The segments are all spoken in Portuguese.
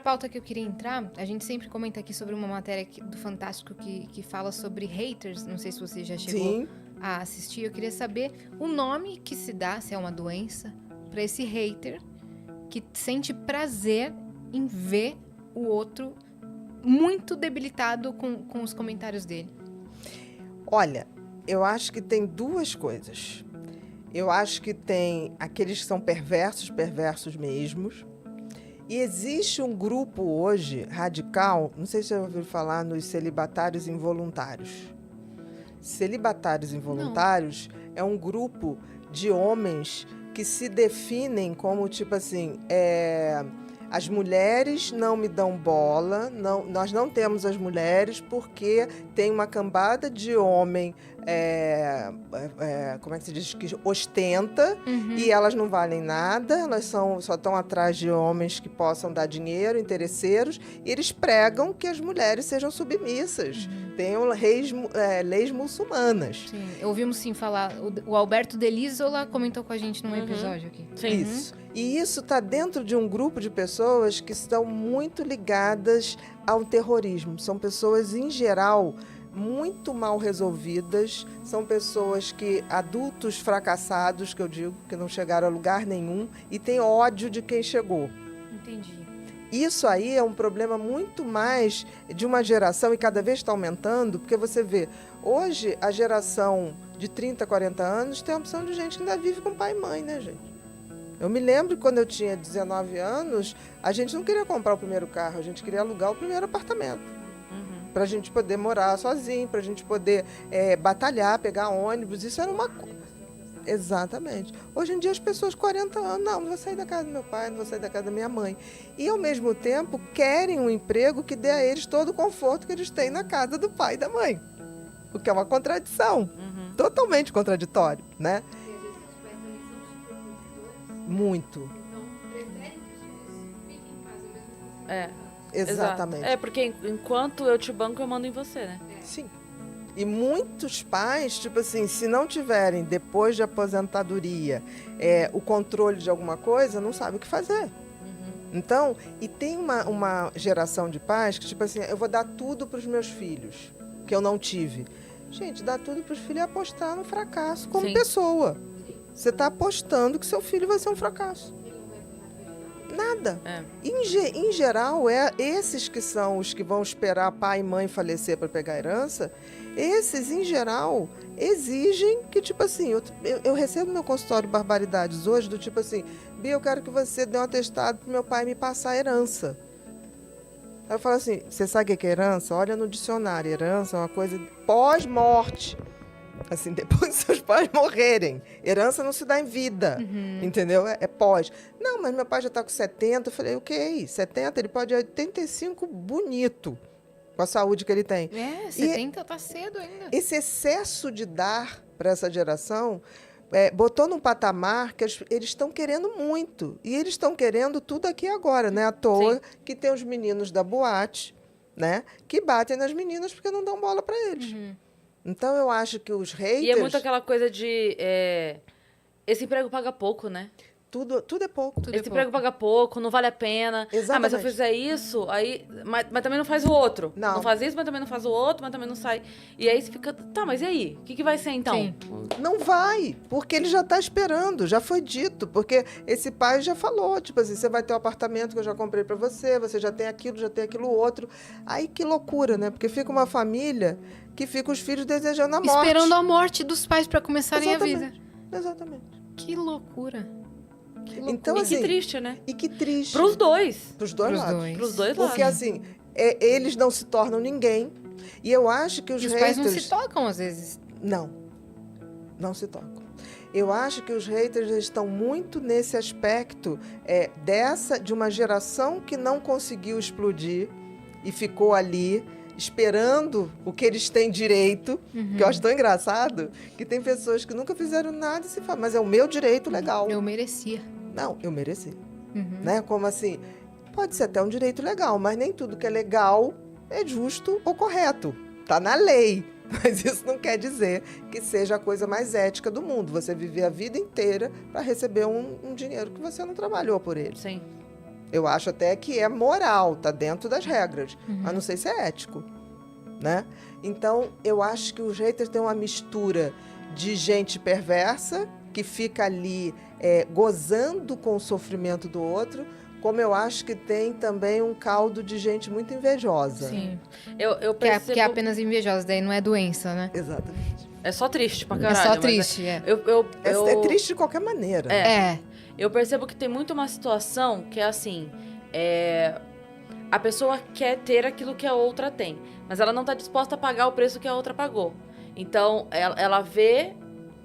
A pauta que eu queria entrar, a gente sempre comenta aqui sobre uma matéria do Fantástico que fala sobre haters. Não sei se você já chegou Sim. a assistir. Eu queria saber o nome que se dá, se é uma doença, para esse hater que sente prazer em ver o outro muito debilitado com os comentários dele. Olha, eu acho que tem duas coisas. Eu acho que tem aqueles que são perversos mesmos. E existe um grupo hoje radical, não sei se você já ouviu falar nos celibatários involuntários. Celibatários involuntários é um grupo de homens que se definem como tipo assim, as mulheres não me dão bola, nós não temos as mulheres porque tem uma cambada de homem, como é que se diz, que ostenta, e elas não valem nada, elas só estão atrás de homens que possam dar dinheiro, interesseiros, e eles pregam que as mulheres sejam submissas, tenham leis muçulmanas. Sim, ouvimos sim falar, o Alberto Delisola comentou com a gente num episódio aqui. Sim. Isso. E isso está dentro de um grupo de pessoas que estão muito ligadas ao terrorismo. São pessoas, em geral, muito mal resolvidas. São pessoas adultos fracassados, que eu digo, que não chegaram a lugar nenhum e têm ódio de quem chegou. Entendi. Isso aí é um problema muito mais de uma geração, e cada vez está aumentando, porque você vê, hoje a geração de 30, 40 anos tem a opção de gente que ainda vive com pai e mãe, né, gente? Eu me lembro que quando eu tinha 19 anos, a gente não queria comprar o primeiro carro, a gente queria alugar o primeiro apartamento. Para a gente poder morar sozinho, para a gente poder batalhar, pegar ônibus, isso era uma coisa. Exatamente. Hoje em dia as pessoas 40 anos, não vou sair da casa do meu pai, não vou sair da casa da minha mãe. E ao mesmo tempo querem um emprego que dê a eles todo o conforto que eles têm na casa do pai e da mãe. O que é uma contradição. Totalmente contraditório, né? Muito. Exatamente. Exato. Porque enquanto eu te banco, eu mando em você, né? Sim. E muitos pais, tipo assim, se não tiverem, depois de aposentadoria, o controle de alguma coisa, não sabem o que fazer. Então, e tem uma geração de pais que, tipo assim, eu vou dar tudo para os meus filhos, que eu não tive. Gente, dar tudo para os filhos é apostar no fracasso como Sim. pessoa. Você está apostando que seu filho vai ser um fracasso. Nada. Em geral, esses que são os que vão esperar pai e mãe falecer para pegar herança, esses, em geral, exigem que, tipo assim, eu recebo no meu consultório barbaridades hoje, do tipo assim, Bia, eu quero que você dê um atestado para meu pai me passar a herança. Aí eu falo assim, você sabe o que é herança? Olha no dicionário, herança é uma coisa pós-morte. Assim, depois dos seus pais morrerem. Herança não se dá em vida, entendeu? É pós. Não, mas meu pai já está com 70. Eu falei, ok, 70, ele pode ir 85 bonito, com a saúde que ele tem. 70 tá cedo ainda. Esse excesso de dar para essa geração botou num patamar que eles estão querendo muito. E eles estão querendo tudo aqui agora, né? À toa que tem os meninos da boate, né? Que batem nas meninas porque não dão bola para eles. Então, eu acho que os haters... E é muito aquela coisa de... esse emprego paga pouco, né? Tudo é pouco. Esse emprego paga pouco, não vale a pena. Exatamente. Ah, mas se eu fizer isso, aí... Mas também não faz o outro. Não. faz isso, mas também não faz o outro, mas também não sai. E aí você fica... Tá, mas e aí? O que vai ser, então? Sim. Não vai, porque ele já está esperando, já foi dito. Porque esse pai já falou, tipo assim, você vai ter o apartamento que eu já comprei para você já tem aquilo outro. Aí que loucura, né? Porque fica uma família que fica os filhos desejando a morte. Esperando a morte dos pais para começarem a vida. Exatamente. Que loucura. Então, E assim, que triste, né? E que triste. Pros dois. Pros dois lados. Pros dois lados. Porque, assim, eles não se tornam ninguém. E eu acho que os haters... pais não se tocam, às vezes. Não se tocam. Eu acho que os haters estão muito nesse aspecto de uma geração que não conseguiu explodir e ficou ali esperando o que eles têm direito, que eu acho tão engraçado, que tem pessoas que nunca fizeram nada e se falam, mas é o meu direito legal. Eu merecia. Não, eu mereci. Né? Como assim, pode ser até um direito legal, mas nem tudo que é legal é justo ou correto. Está na lei. Mas isso não quer dizer que seja a coisa mais ética do mundo. Você viver a vida inteira para receber um dinheiro que você não trabalhou por ele. Sim. Eu acho até que é moral, tá dentro das regras. Mas não sei se é ético, né? Então, eu acho que os haters têm uma mistura de gente perversa, que fica ali gozando com o sofrimento do outro, como eu acho que tem também um caldo de gente muito invejosa. Sim. Eu Que é percebo... apenas invejosa, daí não é doença, né? Exatamente. É só triste pra É caralho. só mas triste, É triste de qualquer maneira. Eu percebo que tem muito uma situação que é assim... A pessoa quer ter aquilo que a outra tem, mas ela não tá disposta a pagar o preço que a outra pagou. Então, ela vê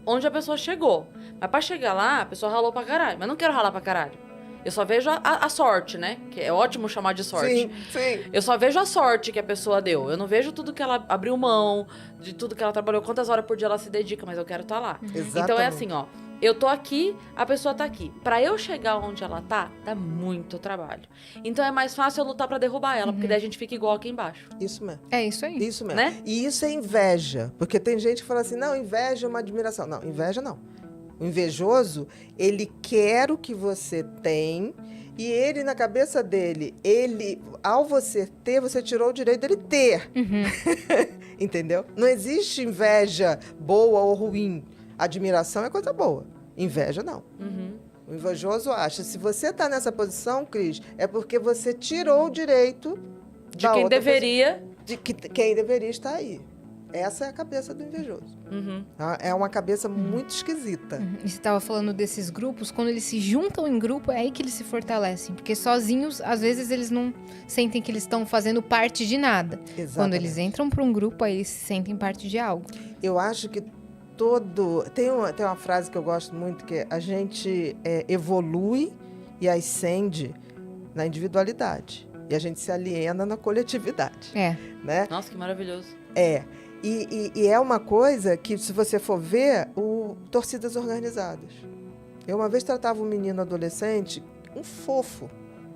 onde a pessoa chegou. Mas pra chegar lá, a pessoa ralou pra caralho. Mas não quero ralar pra caralho. Eu só vejo a sorte, né? Que é ótimo chamar de sorte. Sim, sim. Eu só vejo a sorte que a pessoa deu. Eu não vejo tudo que ela abriu mão, de tudo que ela trabalhou, quantas horas por dia ela se dedica, mas eu quero estar lá. Exatamente. Então é assim, ó. Eu tô aqui, a pessoa tá aqui. Pra eu chegar onde ela tá, dá muito trabalho. Então é mais fácil eu lutar pra derrubar ela, porque daí a gente fica igual aqui embaixo. Isso mesmo. É isso aí. Isso mesmo. Né? E isso é inveja. Porque tem gente que fala assim, não, inveja é uma admiração. Não, inveja não. O invejoso, ele quer o que você tem e ele, na cabeça dele, ao você ter, você tirou o direito dele ter. Entendeu? Não existe inveja boa ou ruim. Admiração é coisa boa. Inveja, não. O invejoso acha, se você está nessa posição, Cris, é porque você tirou o direito De quem deveria. de quem deveria estar aí. Essa é a cabeça do invejoso. Tá? É uma cabeça muito esquisita. E você estava falando desses grupos, quando eles se juntam em grupo, é aí que eles se fortalecem. Porque sozinhos, às vezes, eles não sentem que eles estão fazendo parte de nada. Exatamente. Quando eles entram para um grupo, aí eles se sentem parte de algo. Eu acho que tem uma frase que eu gosto muito, que é, a gente evolui e ascende na individualidade. E a gente se aliena na coletividade. Né? Nossa, que maravilhoso. E é uma coisa que, se você for ver, torcidas organizadas. Eu uma vez tratava um menino adolescente, um fofo.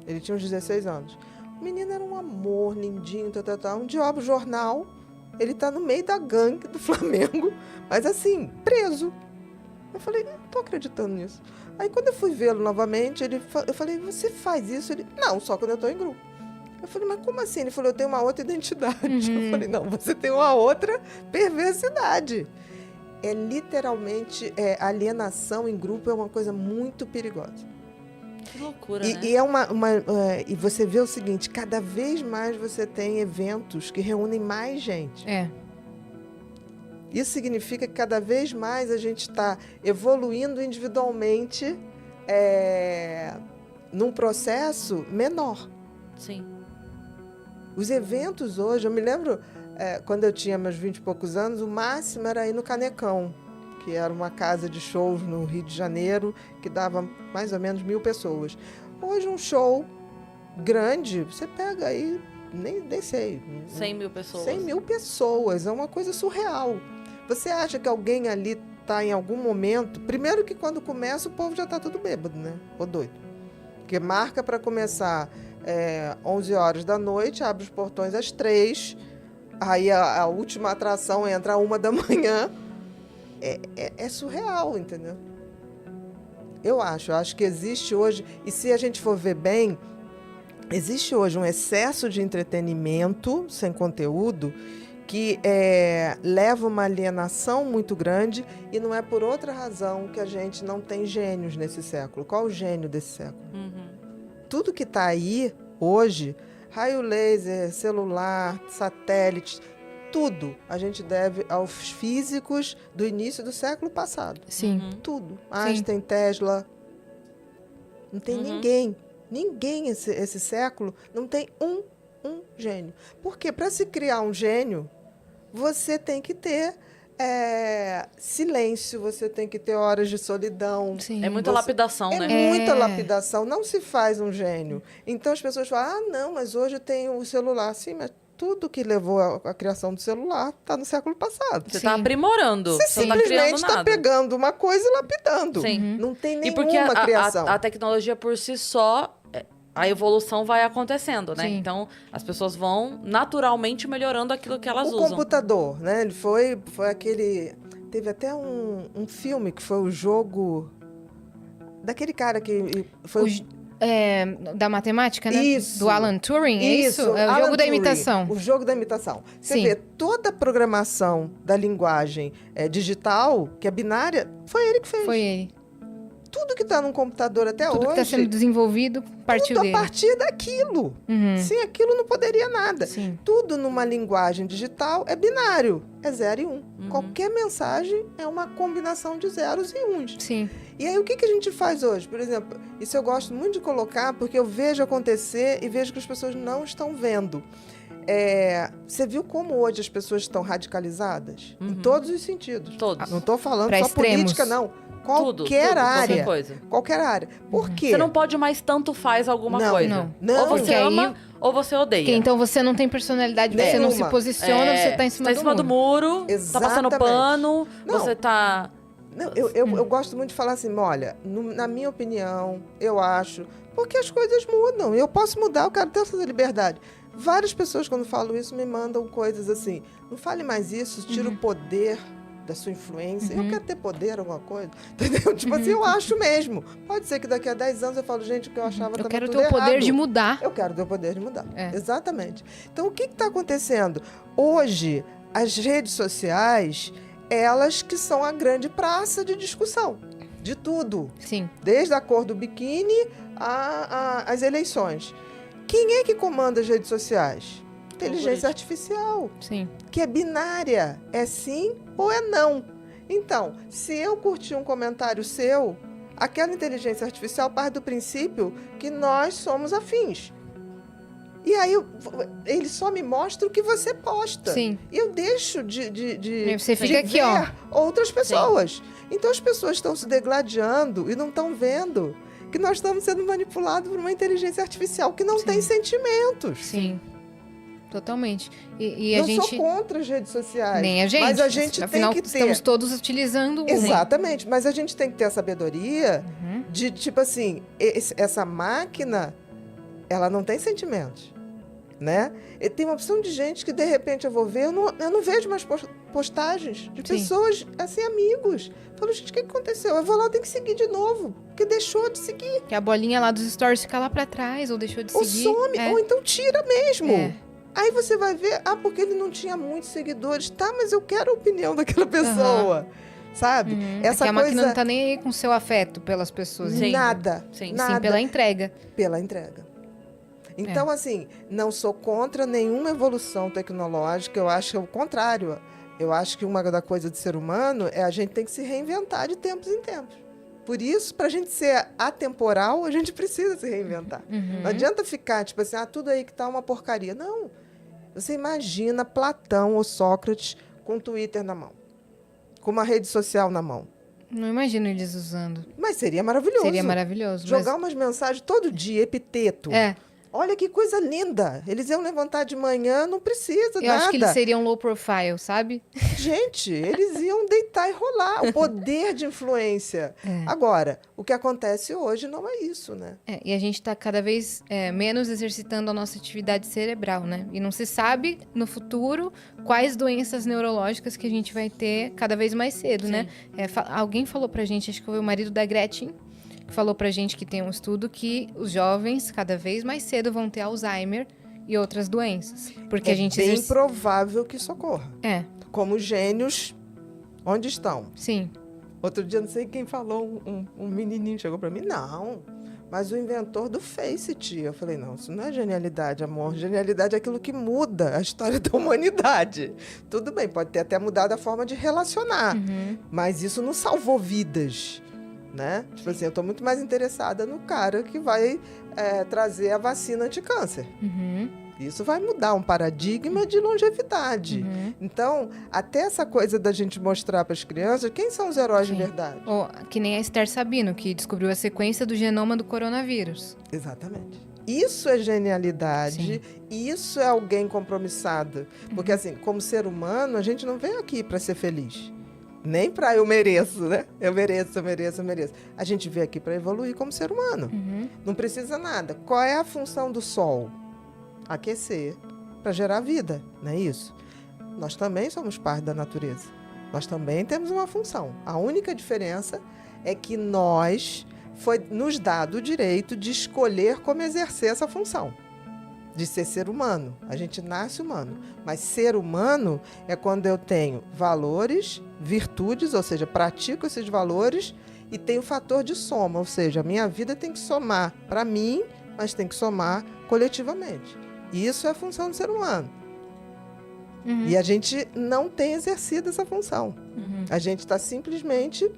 Ele tinha uns 16 anos. O menino era um amor, lindinho, Um dia eu abro o jornal, ele tá no meio da gangue do Flamengo, mas assim, preso. Eu falei, não tô acreditando nisso. Aí quando eu fui vê-lo novamente, eu falei, você faz isso? Ele, não, só quando eu tô em grupo. Eu falei, mas como assim? Ele falou, eu tenho uma outra identidade. Eu falei, não, você tem uma outra perversidade. É literalmente, alienação em grupo é uma coisa muito perigosa. Que loucura, né? E você vê o seguinte, cada vez mais você tem eventos que reúnem mais gente. Isso significa que cada vez mais a gente está evoluindo individualmente num processo menor. Sim. Os eventos hoje, eu me lembro, quando eu tinha meus 20 e poucos anos, o máximo era ir no Canecão, que era uma casa de shows no Rio de Janeiro, que dava mais ou menos 1.000 pessoas. Hoje um show grande, você pega aí, nem sei. 100 mil pessoas. 100 mil pessoas, é uma coisa surreal. Você acha que alguém ali está em algum momento... Primeiro que quando começa, o povo já está tudo bêbado, né? Ou doido. Porque marca para começar 11 horas da noite, abre os portões às 3, aí a última atração entra às 1 da manhã. É surreal, entendeu? Eu acho que existe hoje, e se a gente for ver bem, existe hoje um excesso de entretenimento sem conteúdo que leva uma alienação muito grande, e não é por outra razão que a gente não tem gênios nesse século. Qual o gênio desse século? Tudo que está aí hoje, raio laser, celular, satélites, tudo a gente deve aos físicos do início do século passado. Sim. Tudo. Einstein, Tesla. Não tem ninguém. Ninguém esse século não tem um gênio. Porque para se criar um gênio, você tem que ter silêncio, você tem que ter horas de solidão. Sim. É muita lapidação, né? Muita lapidação. Não se faz um gênio. Então as pessoas falam, não, mas hoje tem o celular. Sim, mas tudo que levou à criação do celular está no século passado. Você está aprimorando. Você não tá criando simplesmente está nada. pegando uma coisa e lapidando. Sim. Não tem E porque nenhuma criação. a tecnologia por si só, a evolução vai acontecendo, né? Sim. Então, as pessoas vão naturalmente melhorando aquilo que elas O usam. computador, né? Ele foi aquele... Teve até um filme que foi o jogo daquele cara que foi da matemática, né? Isso. Do Alan Turing, é isso? É o Alan jogo da Turing, imitação. O jogo da imitação. Você Sim. vê, toda a programação da linguagem digital, que é binária, foi ele que fez. Foi ele. Tudo que está no computador até Tudo hoje, que está sendo desenvolvido partiu tudo dele. a partir daquilo. Uhum. Sem aquilo não poderia nada. Sim. Tudo numa linguagem digital é binário, é 0 e 1. Qualquer mensagem é uma combinação de zeros e uns. Sim. E aí, o que a gente faz hoje? Por exemplo, isso eu gosto muito de colocar, porque eu vejo acontecer e vejo que as pessoas não estão vendo. Você viu como hoje as pessoas estão radicalizadas? Em todos os sentidos. Todos. Não estou falando Pra só extremos. política, não. Tudo, Qualquer área. qualquer coisa. Qualquer área. Por quê? Você não pode mais tanto faz alguma Não, coisa. não. Ou você Porque aí- ama, ou você odeia. Porque então você não tem personalidade, você não se Nenhuma. posiciona, você tá em cima do muro, tá passando Exatamente. pano, Não. você tá... Não, eu gosto muito de falar assim, olha, na minha opinião, eu acho, porque as coisas mudam, eu posso mudar, eu quero ter essa liberdade. Várias pessoas, quando falam isso, me mandam coisas assim, não fale mais isso, tira o poder da sua influência. Eu quero ter poder, alguma coisa, entendeu? Tipo assim, eu acho mesmo. Pode ser que daqui a 10 anos eu falo, gente, o que eu achava Eu estava quero tudo ter o poder errado. de mudar. Eu quero ter o poder de mudar. É. Exatamente. Então, o que está acontecendo? Hoje, as redes sociais, elas que são a grande praça de discussão. De tudo. Sim. Desde a cor do biquíni às eleições. Quem é que comanda as redes sociais? Inteligência artificial, Sim. que é binária. É sim ou é não. Então, se eu curtir um comentário seu, aquela inteligência artificial parte do princípio que nós somos afins. E aí, ele só me mostra o que você posta. Sim. E eu deixo de Você fica de aqui, ó. ver outras pessoas. Então, as pessoas estão se degladiando e não estão vendo que nós estamos sendo manipulados por uma inteligência artificial que não Sim. tem sentimentos. Sim. Totalmente. E a Não gente... sou contra as redes sociais. Nem a gente. Mas a gente Afinal, tem que ter... estamos todos utilizando uma. Exatamente. Mas a gente tem que ter a sabedoria Uhum. de, tipo assim, essa máquina, ela não tem sentimentos, né? E tem uma opção de gente que, de repente, eu vou ver, eu não vejo mais postagens de Sim. pessoas, assim, amigos. Eu falo, gente, o que aconteceu? Eu vou lá, eu tenho que seguir de novo, porque deixou de seguir. Que a bolinha lá dos stories fica lá pra trás, ou deixou de Ou seguir. some, É. ou então tira mesmo. É. Aí você vai ver, porque ele não tinha muitos seguidores. Tá, mas eu quero a opinião daquela pessoa, sabe? Uhum. Essa Porque a coisa... máquina não tá nem aí com seu afeto pelas pessoas. Sim. Nada, Sim. nada. Sim, pela entrega. Pela entrega. Então, assim, não sou contra nenhuma evolução tecnológica, eu acho que é o contrário. Eu acho que uma da coisa do ser humano é a gente tem que se reinventar de tempos em tempos. Por isso, para a gente ser atemporal, a gente precisa se reinventar. Uhum. Não adianta ficar, tipo assim, tudo aí que tá uma porcaria. Não. Você imagina Platão ou Sócrates com o Twitter na mão, com uma rede social na mão. Não imagino eles usando. Mas seria maravilhoso. Seria maravilhoso. Jogar umas mensagens todo dia, epiteto. É, Olha que coisa linda. Eles iam levantar de manhã, não precisa eu nada. acho que eles seriam low profile, sabe? Gente, eles iam deitar e rolar. O poder de influência. É. Agora, o que acontece hoje não é isso, né? E a gente tá cada vez menos exercitando a nossa atividade cerebral, né? E não se sabe no futuro quais doenças neurológicas que a gente vai ter cada vez mais cedo, Sim. né? Alguém falou pra gente, acho que foi o marido da Gretchen, que falou pra gente que tem um estudo que os jovens cada vez mais cedo vão ter Alzheimer e outras doenças. Porque É a gente bem provável que isso ocorra. Como gênios, onde estão? Sim. Outro dia, não sei quem falou, um menininho chegou para mim, não, mas o inventor do Face, tia. Eu falei, não, isso não é genialidade, amor. Genialidade é aquilo que muda a história da humanidade. Tudo bem, pode ter até mudado a forma de relacionar, mas isso não salvou vidas, né? Tipo assim, eu estou muito mais interessada no cara que vai trazer a vacina anti-câncer. Uhum. Isso vai mudar um paradigma de longevidade. Uhum. Então, até essa coisa da gente mostrar para as crianças quem são os heróis Sim. de verdade. Ou, que nem a Esther Sabino, que descobriu a sequência do genoma do coronavírus. Exatamente. Isso é genialidade, isso é alguém compromissado. Porque, assim, como ser humano, a gente não veio aqui para ser feliz. Nem para eu mereço, né? Eu mereço. A gente veio aqui para evoluir como ser humano. Uhum. Não precisa nada. Qual é a função do Sol? Aquecer para gerar vida, não é isso? Nós também somos parte da natureza. Nós também temos uma função. A única diferença é que nós foi nos dado o direito de escolher como exercer essa função, de ser humano. A gente nasce humano, mas ser humano é quando eu tenho valores, virtudes, ou seja, pratico esses valores e tenho o fator de soma, ou seja, a minha vida tem que somar para mim, mas tem que somar coletivamente. E isso é a função do ser humano. E a gente não tem exercido essa função. A gente está simplesmente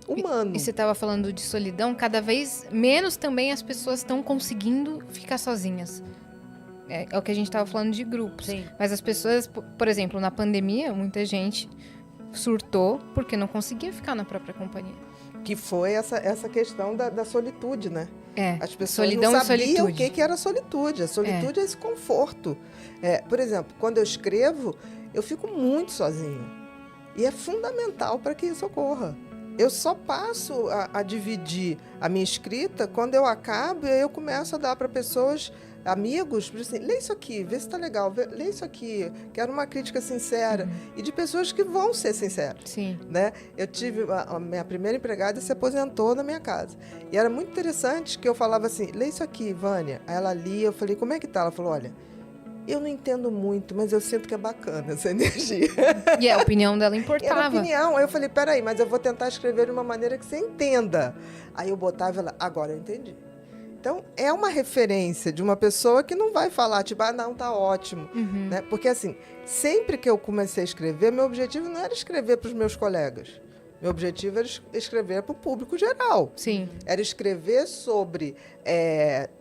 humano. E você estava falando de solidão, cada vez menos também as pessoas estão conseguindo ficar sozinhas. É o que a gente estava falando de grupos. Sim. Mas as pessoas, por exemplo, na pandemia, muita gente surtou porque não conseguia ficar na própria companhia. Que foi essa questão da solitude, né? As pessoas solidão não e sabiam solitude. o que era solitude. A solitude é esse conforto. Por exemplo, quando eu escrevo, eu fico muito sozinha. E é fundamental para que isso ocorra. Eu só passo a dividir a minha escrita quando eu acabo e aí eu começo a dar para pessoas, amigos, assim, lê isso aqui, vê se está legal, lê isso aqui, quero uma crítica sincera. E de pessoas que vão ser sinceras. Sim. Né? Eu tive, a minha primeira empregada se aposentou na minha casa. E era muito interessante que eu falava assim, lê isso aqui, Vânia. Aí ela lia, eu falei, como é que tá? Ela falou, olha, eu não entendo muito, mas eu sinto que é bacana essa energia. E a opinião dela importava. Era opinião. Aí eu falei, peraí, mas eu vou tentar escrever de uma maneira que você entenda. Aí eu botava ela, agora eu entendi. Então, é uma referência de uma pessoa que não vai falar, tipo, não, tá ótimo. Né? Porque, assim, sempre que eu comecei a escrever, meu objetivo não era escrever para os meus colegas. Meu objetivo era escrever para o público geral. Sim. Era escrever sobre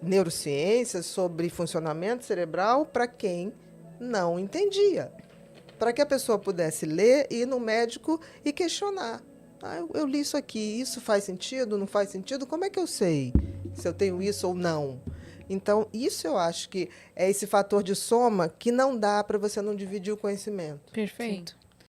neurociências, sobre funcionamento cerebral para quem não entendia. Para que a pessoa pudesse ler, ir no médico e questionar. Eu li isso aqui, isso faz sentido, não faz sentido? Como é que eu sei se eu tenho isso ou não? Então, isso eu acho que é esse fator de soma que não dá para você não dividir o conhecimento. Perfeito.